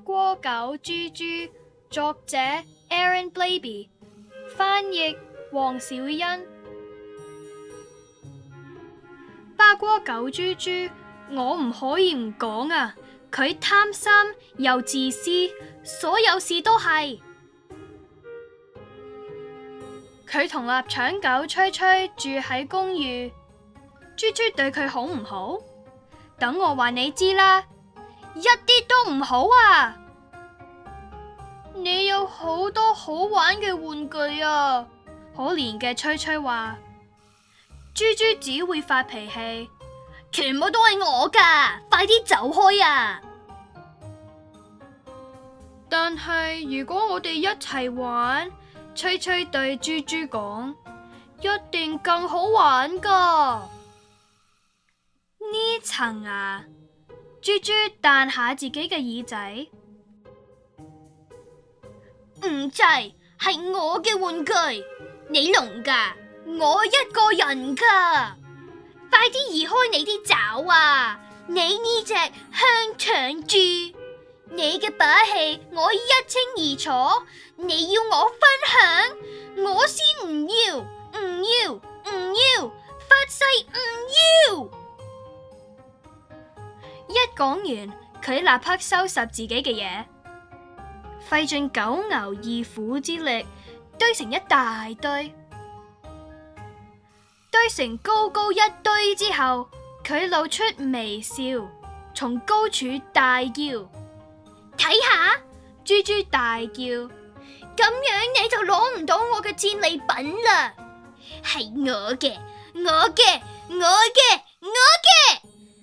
蝸狗豬豬，作者 Aaron Blabey， 翻譯黃小欣。巴蝸狗豬豬，我唔可以唔講啊！佢貪心又自私，所有事都係。佢同臘腸狗吹吹住喺公寓，豬豬對佢好唔好？等我話你知啦，一啲都唔好啊！你有好多好玩嘅玩具啊！可憐嘅吹吹話，豬豬只會發脾氣，全部都係我㗎，快啲走開啊！但係如果我哋一齊玩，吹吹對豬豬講，一定更好玩㗎。呢層啊，豬豬彈下自己嘅耳仔，唔制，係我嘅玩具，你聾㗎，我一個人㗎，快啲移開你啲爪啊！你呢隻香腸豬，你嘅把戲我一清二楚，你要我分享，我先唔要，發誓唔要！一講完，佢立刻收拾自己嘅嘢，費盡九牛二虎之力堆成一大堆，堆成高高一堆之後，佢露出微笑，從高處大叫，睇下！豬豬大叫，咁樣你就攞唔到我嘅戰利品啦，係我嘅，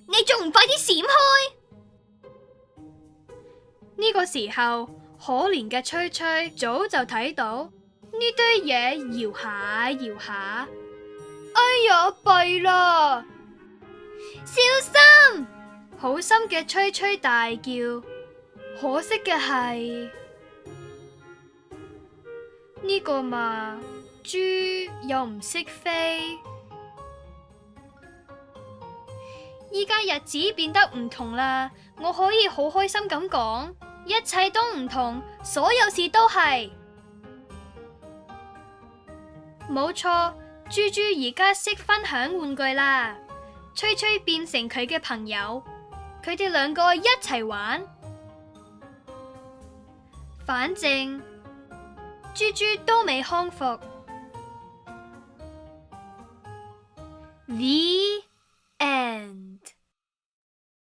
你仲唔快啲閃開？呢個時候，可憐嘅吹吹早就睇到呢堆嘢搖下搖下，哎呀弊啦！小心！好心嘅吹吹大叫，可惜嘅係呢個嘛，豬又唔識飛。依家日子變得唔同啦，我可以好開心咁講，一切都唔同，所有事都係。冇錯，豬豬而家識分享玩具啦，吹吹變成佢嘅朋友，佢哋兩個一齊玩。反正豬豬都未康復。